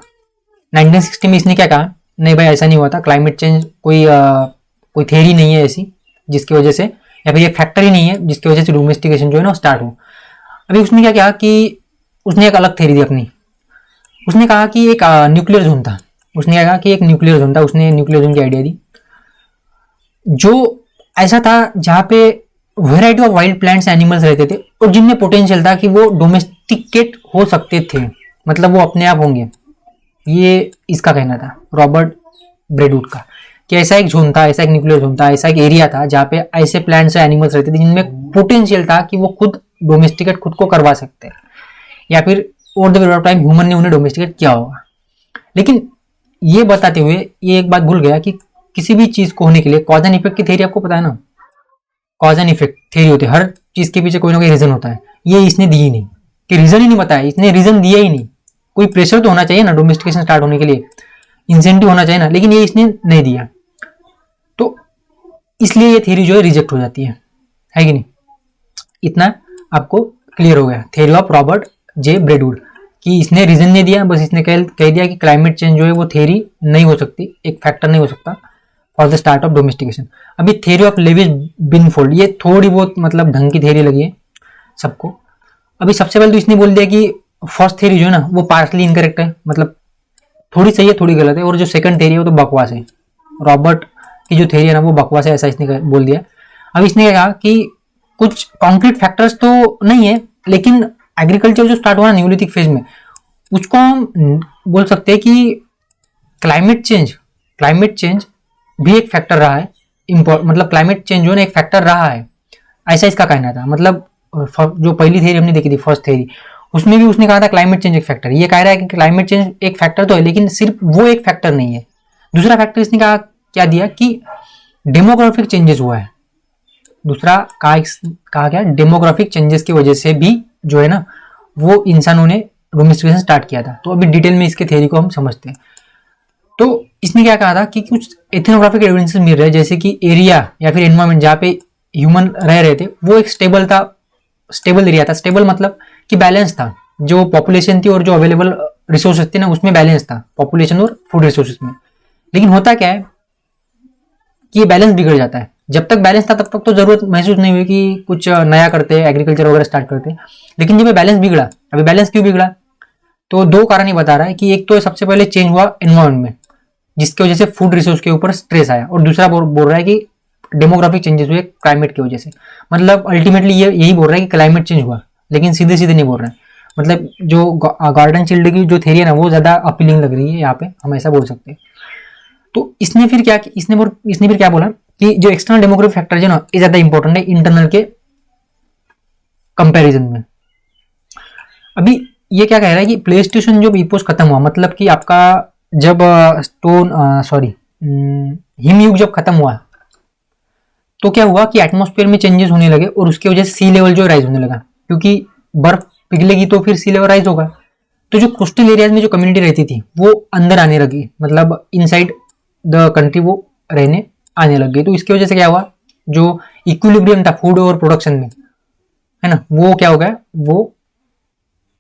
1960 में इसने क्या कहा, नहीं भाई ऐसा नहीं हुआ था, क्लाइमेट चेंज कोई थ्योरी नहीं है ऐसी जिसकी वजह से, या फिर ये फैक्टर ही नहीं है जिसकी वजह से डोमेस्टिकेशन जो है ना स्टार्ट हो। अभी उसने क्या किया कि उसने एक अलग थ्योरी दी अपनी। उसने कहा कि एक न्यूक्लियर जोन था। उसने क्या कहा कि एक न्यूक्लियर जोन था, उसने न्यूक्लियर जोन की आइडिया दी, जो ऐसा था जहाँ पे variety of wild plants animals रहते थे और जिनमें पोटेंशियल था कि वो डोमेस्टिकेट हो सकते थे, मतलब वो अपने आप होंगे। ये इसका कहना था रॉबर्ट ब्रेडवुड का, कि ऐसा एक जोन था, ऐसा एक न्यूक्लियर जोन था, ऐसा एक एरिया था जहाँ पे ऐसे प्लांट्स और एनिमल्स रहते थे जिनमें पोटेंशियल था कि वो खुद डोमेस्टिकेट खुद को करवा सकते हैं, या फिर over the period of time human ने उन्हें डोमेस्टिकेट किया होगा। लेकिन ये बताते हुए ये एक बात भूल गया कि किसी भी चीज को होने के लिए कॉज एंड इफेक्ट की थ्योरी आपको पता है ना, कॉज एंड इफेक्ट थ्योरी होती है, हर चीज के पीछे कोई ना कोई रीजन होता है। ये इसने दी ही नहीं, कि रीजन ही नहीं बताया, इसने रीजन दिया ही नहीं। कोई प्रेशर तो होना चाहिए ना डोमेस्टिकेशन स्टार्ट होने के लिए, इंसेंटिव होना चाहिए ना, लेकिन ये इसने नहीं दिया, तो इसलिए ये थ्योरी जो है रिजेक्ट हो जाती है कि नहीं। इतना आपको क्लियर हो गया थ्योरी ऑफ रॉबर्ट जे ब्रेडवुड, कि इसने रीजन नहीं दिया, बस इसने कह दिया कि क्लाइमेट चेंज जो है वो थ्योरी नहीं हो सकती, एक फैक्टर नहीं हो सकता for the start of domestication. अभी थ्योरी ऑफ लेविस बिनफोल्ड, ये थोड़ी बहुत मतलब ढंग की थ्योरी लगी है सबको। अभी सबसे पहले तो इसने बोल दिया कि फर्स्ट थ्योरी जो है ना वो पार्टली इनकरेक्ट है, मतलब थोड़ी सही है थोड़ी गलत है, और जो सेकंड थ्योरी है वो तो बकवास है। रॉबर्ट की जो थ्योरी है ना वो बकवास है, ऐसा इसने बोल दिया। अब इसने क्या कहा कि कुछ कॉन्क्रीट फैक्टर्स तो नहीं है, लेकिन एग्रीकल्चर जो स्टार्ट हुआ न्यूलिथिक फेज में, उसको हम बोल सकते हैं कि क्लाइमेट चेंज भी एक फैक्टर रहा है, मतलब क्लाइमेट चेंज जो है एक फैक्टर रहा है, ऐसा इसका कहना था। मतलब जो पहली थ्योरी हमने देखी थी फर्स्ट थ्योरी, उसमें भी उसने कहा था क्लाइमेट चेंज एक फैक्टर। ये कह रहा है कि क्लाइमेट चेंज एक फैक्टर तो है, लेकिन सिर्फ वो एक फैक्टर नहीं है। दूसरा फैक्टर इसने कहा क्या दिया कि डेमोग्राफिक चेंजेस हुआ है। दूसरा कहा क्या, डेमोग्राफिक चेंजेस की वजह से भी जो है ना वो इंसानों ने डोमेस्टिकेशन स्टार्ट किया था। तो अभी डिटेल में इसके थ्योरी को हम समझते हैं। तो इसने क्या कहा था कि कुछ एथनोग्राफिक एविडेंसेस मिल रहे हैं, जैसे कि एरिया या फिर एनवायरमेंट जहाँ पे ह्यूमन रह रहे थे वो एक स्टेबल एरिया था। स्टेबल मतलब कि बैलेंस था, जो पॉपुलेशन थी और जो अवेलेबल रिसोर्सेज थे ना उसमें बैलेंस था, पॉपुलेशन और फूड रिसोर्सेज में। लेकिन होता क्या है कि ये बैलेंस बिगड़ जाता है। जब तक बैलेंस था तब तक तो जरूरत महसूस नहीं हुई कि कुछ नया करते, एग्रीकल्चर वगैरह स्टार्ट करते, लेकिन जब ये बैलेंस बिगड़ा, अभी बैलेंस क्यों बिगड़ा, तो दो कारण ही बता रहा है कि एक तो सबसे पहले चेंज हुआ एनवायरमेंट में, जिसकी वजह से फूड रिसोर्स के ऊपर स्ट्रेस आया, और दूसरा बोल रहा है कि डेमोग्राफिक चेंजेस हुए क्लाइमेट की वजह से। मतलब अल्टीमेटली ये यही बोल रहा है कि क्लाइमेट चेंज हुआ, लेकिन सीधे सीधे नहीं बोल रहे हैं। मतलब जो गार्डन चिल्ड की जो थ्योरी है ना वो ज्यादा अपीलिंग लग रही है यहाँ पे, हम ऐसा बोल सकते हैं। तो इसने फिर क्या बोला कि जो एक्सटर्नल डेमोग्राफिक फैक्टर है ना ये ज्यादा इंपॉर्टेंट है इंटरनल के कंपैरिजन में। अभी ये क्या कह रहा है कि प्लेस्टेशन जो इपोज खत्म हुआ, मतलब कि आपका जब हिमयुग जब खत्म हुआ तो क्या हुआ कि एटमॉस्फेयर में चेंजेस होने लगे, और उसकी वजह से सी लेवल जो राइज होने लगा, क्योंकि बर्फ पिघलेगी तो फिर सी लेवल राइज होगा। तो जो कोस्टल एरियाज में जो कम्युनिटी रहती थी वो अंदर आने लगी, मतलब इनसाइड द कंट्री वो रहने आने लग गई। तो इसकी वजह से क्या हुआ, जो इक्विलिब्रियम था फूड और प्रोडक्शन में, है ना, वो क्या हो गया, वो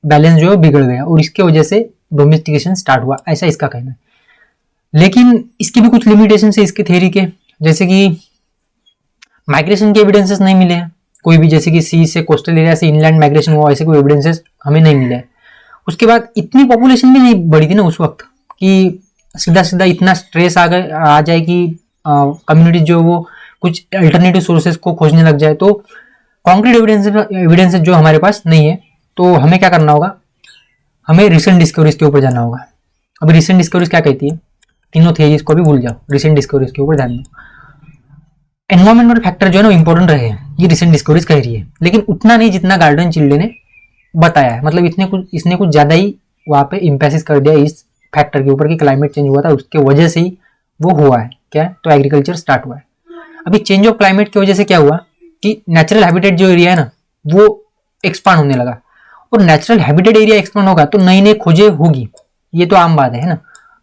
बैलेंस जो है बिगड़ गया, और इसकी वजह से डोमेस्टिकेशन स्टार्ट हुआ, ऐसा इसका कहना है। लेकिन इसकी भी कुछ लिमिटेशन है इसके थ्योरी के, जैसे कि माइग्रेशन के एविडेंसेस नहीं मिले हैं कोई भी, जैसे कि सी से कोस्टल एरिया से इनलैंड माइग्रेशन हुआ, ऐसे कोई एविडेंसेस हमें नहीं मिले। उसके बाद इतनी पॉपुलेशन भी नहीं बढ़ी थी ना उस वक्त कि सीधा इतना स्ट्रेस आ जाए कि कम्युनिटी जो वो कुछ अल्टरनेटिव सोर्सेज को खोजने लग जाए। तो कॉन्क्रीट एविडेंसेस जो हमारे पास नहीं है, तो हमें क्या करना होगा, हमें रिसेंट डिस्कवरीज के ऊपर जाना होगा। अभी रिसेंट डिस्कवरीज क्या कहती है, तीनों थ्योरीज को भी भूल जाओ, रिसेंट डिस्कवरीज के ऊपर ध्यान दो। एनवायरमेंटल फैक्टर जो है ना इंपॉर्टेंट रहे हैं, ये रिसेंट डिस्कवरीज कह रही है, लेकिन उतना नहीं जितना गार्डन चिल्ड ने बताया है। मतलब इसने कुछ ज्यादा ही वहां पे इम्पैसिस कर दिया इस फैक्टर के ऊपर कि क्लाइमेट चेंज हुआ था, उसके वजह से ही वो हुआ है क्या, तो एग्रीकल्चर स्टार्ट हुआ है। अभी चेंज ऑफ क्लाइमेट की वजह से क्या हुआ कि नेचुरल हैबिटेट जो एरिया है ना वो एक्सपांड होने लगा, और नेचुरल हैबिटेट एरिया एक्सपांड होगा तो नई नई खोजें होगी, ये तो आम बात है ना।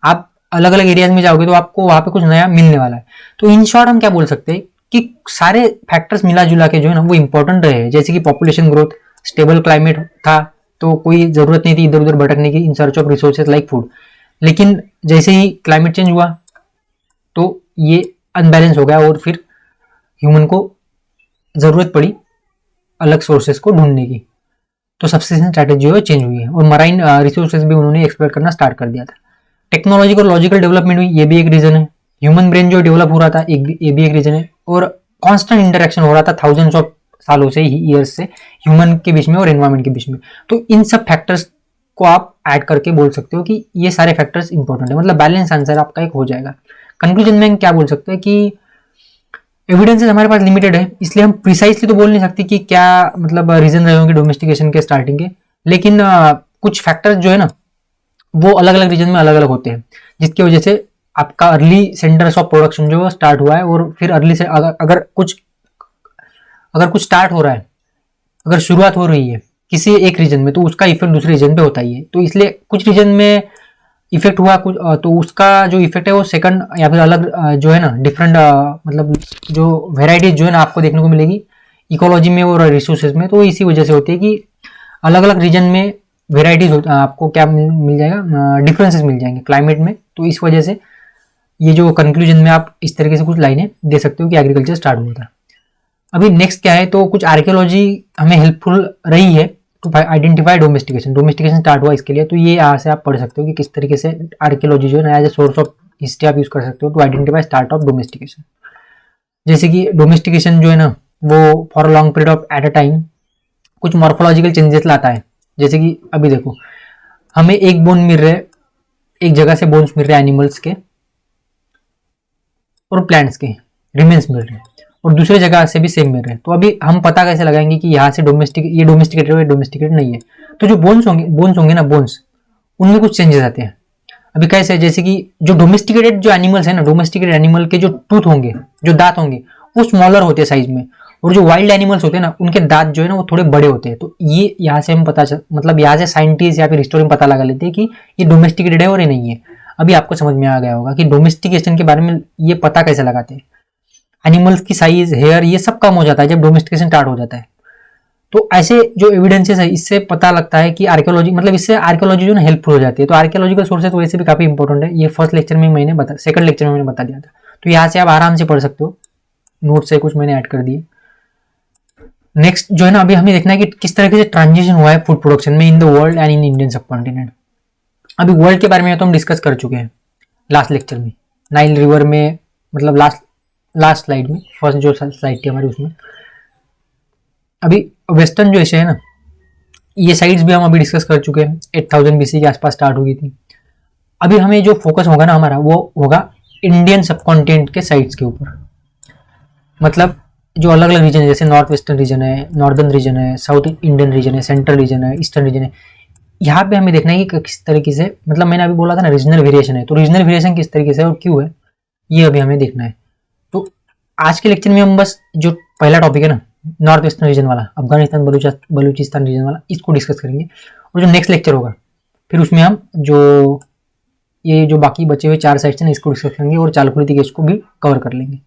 आप अलग अलग एरियाज में जाओगे तो आपको वहां पे कुछ नया मिलने वाला है। तो इन शॉर्ट हम क्या बोल सकते हैं कि सारे फैक्टर्स मिला जुला के जो है ना वो इंपॉर्टेंट रहे, जैसे कि पॉपुलेशन ग्रोथ, स्टेबल क्लाइमेट था तो कोई जरूरत नहीं थी इधर उधर भटकने की in search of resources like food. लेकिन जैसे ही क्लाइमेट चेंज हुआ तो ये अनबैलेंस हो गया और फिर ह्यूमन को जरूरत पड़ी अलग सोर्सेज को ढूंढने की, तो सब्सिस्टेंस स्ट्रैटेजी जो चेंज हुई है और मराइन रिसोर्सेज भी उन्होंने एक्सप्लोर करना स्टार्ट कर दिया था। टेक्नोलॉजिकल लॉजिकल डेवलपमेंट हुई, ये भी एक रीजन है। ह्यूमन ब्रेन जो डेवलप हो रहा था ये भी एक रीजन है। और कॉन्स्टेंट इंटरेक्शन हो रहा था थाउजेंड्स ऑफ सालों से, ईयर्स से ह्यूमन के बीच में और एनवायरमेंट के बीच में। तो इन सब फैक्टर्स को आप ऐड करके बोल सकते हो कि ये सारे फैक्टर्स इंपॉर्टेंट है, मतलब बैलेंस आंसर आपका एक हो जाएगा। कंक्लूजन में क्या बोल सकते हैं कि एविडेंसेस हमारे पास लिमिटेड है, इसलिए हम प्रिसाइसली तो बोल नहीं सकते कि क्या मतलब रीजन रहे होंगे डोमेस्टिकेशन के स्टार्टिंग के, लेकिन कुछ फैक्टर्स जो है ना वो अलग अलग रीजन में अलग अलग होते हैं, जिसकी वजह से आपका अर्ली सेंटर्स ऑफ प्रोडक्शन जो स्टार्ट हुआ है। और फिर अर्ली से अगर कुछ स्टार्ट हो रहा है, अगर शुरुआत हो रही है किसी एक रीजन में, तो उसका इफेक्ट दूसरे रीजन पे होता ही है। तो इसलिए कुछ रीजन में इफेक्ट हुआ कुछ, तो उसका जो इफेक्ट है वो सेकंड या फिर अलग जो है ना डिफरेंट मतलब जो वेराइटीज जो है ना आपको देखने को मिलेगी इकोलॉजी में और रिसोर्सेज में। तो इसी वजह से होती है कि अलग अलग रीजन में वेराइटीज आपको क्या मिल जाएगा, डिफरेंसेस मिल जाएंगे क्लाइमेट में। तो इस वजह से ये जो कंक्लूजन में आप इस तरीके से कुछ लाइनें दे सकते हो कि एग्रीकल्चर स्टार्ट हुआ था। अभी नेक्स्ट क्या है, तो कुछ आर्कियोलॉजी हमें हेल्पफुल रही है टू आइडेंटिफाई डोमेस्टिकेशन स्टार्ट हुआ इसके लिए। तो ये यहाँ से आप पढ़ सकते हो कि किस तरीके से आर्कियोलॉजी जो है as a source of history आप यूज कर सकते हो to identify start of domestication. जैसे कि डोमेस्टिकेशन जो है ना वो for a long period of at a time कुछ मॉर्फोलॉजिकल चेंजेस लाता है। जैसे कि अभी देखो हमें एक बोन मिल रहे, एक जगह से बोन्स मिल रहे हैं एनिमल्स के और प्लांट्स के रिमेन्स मिल रहे हैं, और दूसरे जगह से भी सेम मिल रहे हैं। तो अभी हम पता कैसे लगाएंगे कि यहाँ से डोमेस्टिकेटेड है, डोमेस्टिकेटेड नहीं है। तो जो बोन्स होंगे ना बोन्स, उनमें कुछ चेंजेस आते हैं। अभी कैसे, जैसे कि जो डोमेस्टिकेटेड जो एनिमल्स है ना, डोमेस्टिकेटेड एनिमल के जो टूथ होंगे, जो दांत होंगे वो स्मॉलर होते हैं साइज में, और जो वाइल्ड एनिमल्स होते हैं ना उनके दांत जो है ना वो थोड़े बड़े होते हैं। तो ये यहाँ से हम मतलब यहाँ से साइंटिस्ट या फिर हिस्टोरियन पता लगा लेते हैं कि ये डोमेस्टिकेटेड है और ये नहीं है। अभी आपको समझ में आ गया होगा कि डोमेस्टिकेशन के बारे में ये पता कैसे लगाते हैं। एनिमल्स की साइज, हेयर, ये सब कम हो जाता है जब डोमेस्टिकेशन स्टार्ट हो जाता है। तो ऐसे जो एविडेंसेस है इससे पता लगता है कि आर्कियोलॉजी, मतलब इससे आर्कियोलॉजी जो है हेल्पफुल हो जाती है। तो आर्कियोलॉजिकल सोर्सेज वैसे भी काफी इंपॉर्टेंट है। ये फर्स्ट लेक्चर में मैंने सेकंड लेक्चर में मैंने बता दिया था। तो यहाँ से आप आराम से पढ़ सकते हो, नोट से कुछ मैंने ऐड कर दिए। नेक्स्ट जो है ना अभी हमें देखना है कि किस तरीके से ट्रांजिशन हुआ है फूड प्रोडक्शन में in the world and in Indian सब कॉन्टिनेंट। अभी वर्ल्ड के बारे में तो हम डिस्कस कर चुके हैं लास्ट लेक्चर में, नाइल रिवर में, मतलब लास्ट स्लाइड में, फर्स्ट जो स्लाइड थी हमारी उसमें। अभी वेस्टर्न जो एशिया है ना, ये साइड्स भी हम अभी डिस्कस कर चुके हैं, 8000 BC के आसपास स्टार्ट हुई थी। अभी हमें जो फोकस होगा ना हमारा वो होगा इंडियन सब कॉन्टिनेंट के साइड्स के ऊपर। मतलब जो अलग अलग रीजन है, जैसे नॉर्थ वेस्टर्न रीजन है, नॉर्दर्न रीजन है, साउथ इंडियन रीजन है, सेंट्रल रीजन है, ईस्टर्न रीजन है। यहाँ पे हमें देखना है कि किस तरीके से, मतलब मैंने अभी बोला था ना रीजनल वेरिएशन है, तो रीजनल वेरिएशन किस तरीके से और क्यों है ये अभी हमें देखना है। तो आज के लेक्चर में हम बस जो पहला टॉपिक है ना नॉर्थ वेस्टर्न रीजन वाला, अफगानिस्तान बलूचिस्तान रीजन वाला, इसको डिस्कस करेंगे। और जो नेक्स्ट लेक्चर होगा फिर उसमें हम जो बाकी बचे हुए 4 साइड्स हैं इसको डिस्कस करेंगे और चालकुली केस को भी कवर कर लेंगे।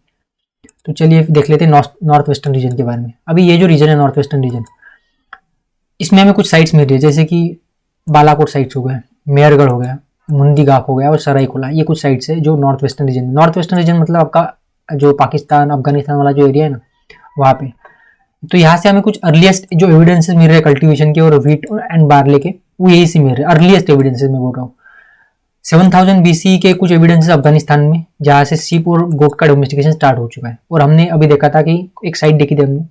तो चलिए देख लेते हैं नॉर्थ वेस्टर्न रीजन के बारे में। अभी ये जो रीजन है नॉर्थ वेस्टर्न रीजन, इसमें हमें कुछ साइट्स मिल रही है, जैसे कि बालाकोट साइट्स हो गए, मेहरगढ़ हो गया, मुंदी गाक हो गया और सरायकोला, ये कुछ साइट्स है जो नॉर्थ वेस्टर्न रीजन में। नॉर्थ वेस्टर्न रीजन मतलब आपका जो पाकिस्तान अफगानिस्तान वाला जो एरिया है ना वहाँ पे। तो यहाँ से हमें कुछ अर्लीस्ट जो एविडेंसेस मिल रहे हैं कल्टीवेशन के और व्हीट एंड बार्ले के, वो यही से मिल रहे हैं। अर्लीस्ट एविडेंसेस में बोल रहा हूँ 7000 BC के कुछ एविडेंसेस अफगानिस्तान में, जहाँ से सीप और गोट का डोमेस्टिकेशन स्टार्ट हो चुका है। और हमने अभी देखा था कि एक साइट देखी थी हमने,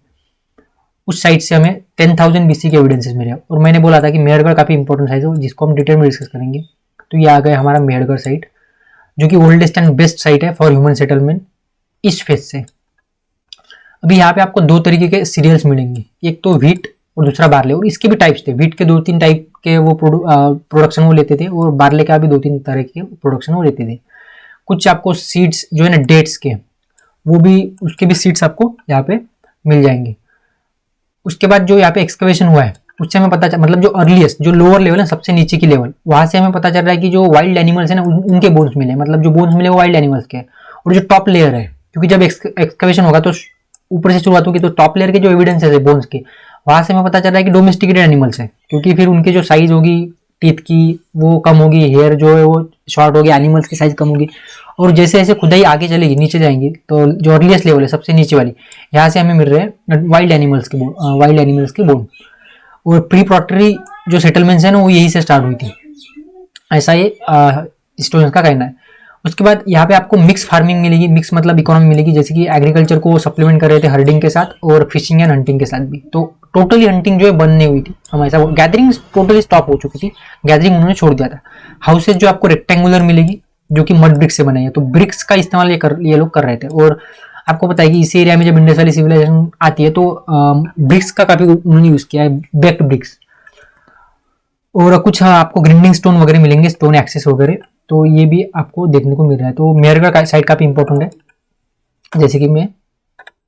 उस साइट से हमें 10,000 BC के एविडेंसेस मिले। और मैंने बोला था कि मेहरगढ़ काफी इंपॉर्टेंट साइट है जिसको हम डिटेल में डिस्कस करेंगे। तो ये आ गया हमारा मेहरगढ़ साइट, जो कि ओल्डेस्ट एंड बेस्ट साइट है for human settlement east phase से। अभी यहाँ पे आपको 2 तरीके के सीरियल्स मिलेंगे, एक तो व्हीट और दूसरा बार्ले। और इसके भी टाइप्स थे, व्हीट के 2-3 टाइप के वो प्रोडक्शन वो लेते थे, और बार्ले का भी 2-3 तरह के प्रोडक्शन वो लेते थे। कुछ आपको सीड्स जो है ना डेट्स के, वो भी उसके भी सीड्स आपको यहाँ पे मिल जाएंगे। उसके बाद जो यहाँ पे एक्सकवेशन हुआ है उससे हमें पता मतलब जो अर्लीस्ट जो लोअर लेवल है, सबसे नीचे की लेवल, वहां से हमें पता चल रहा है कि जो वाइल्ड एनिमल्स है ना उनके बोन्स मिले, मतलब जो बोन्स मिले वो वाइल्ड एनिमल्स के। और जो टॉप लेयर है, क्योंकि जब एक्सकवेशन होगा तो ऊपर से शुरुआत होगी, तो टॉप लेयर के जो एविडेंस है बोन्स के, वहां से हमें पता चल रहा है कि डोमेस्टिकेटेड एनिमल्स है, क्योंकि फिर उनकी जो साइज होगी टीथ की वो कम होगी, हेयर जो है वो शॉर्ट होगी, एनिमल्स की साइज कम होगी। और जैसे जैसे खुदाई आगे चलेगी, नीचे जाएंगी, तो जो अर्लीस्ट लेवल है सबसे नीचे वाली, यहाँ से हमें मिल रहे हैं वाइल्ड एनिमल्स के बोन, और प्री प्रोटरी जो सेटलमेंट्स है ना वो यही से स्टार्ट हुई थी, ऐसा ये हिस्टोरियंस का कहना है। उसके बाद यहाँ पे आपको मिक्स फार्मिंग मिलेगी, मिक्स मतलब इकोनॉमी मिलेगी, जैसे कि एग्रीकल्चर को सप्लीमेंट कर रहे थे हर्डिंग के साथ और फिशिंग एंड हंटिंग के साथ भी। तो टोटली हंटिंग जो है बंद नहीं हुई थी, हम ऐसा, गैदरिंग टोटली स्टॉप हो चुकी थी, गैदरिंग उन्होंने छोड़ दिया था। हाउसेज जो आपको रेक्टेंगुलर मिलेगी, जो कि मड ब्रिक्स से बने हैं, तो ब्रिक्स का इस्तेमाल ये लोग कर रहे थे। और आपको पता है कि इस एरिया में जब इंडस वैली सिविलाइजेशन आती है तो ब्रिक्स का काफी उन्होंने यूज किया है, बेक्ड ब्रिक्स। और कुछ आपको ग्रिंडिंग स्टोन वगैरह मिलेंगे, स्टोन एक्सेस वगैरह, तो ये भी आपको देखने को मिल रहा है। तो मेहरगढ़ का साइड काफी इंपॉर्टेंट है, जैसे कि मैं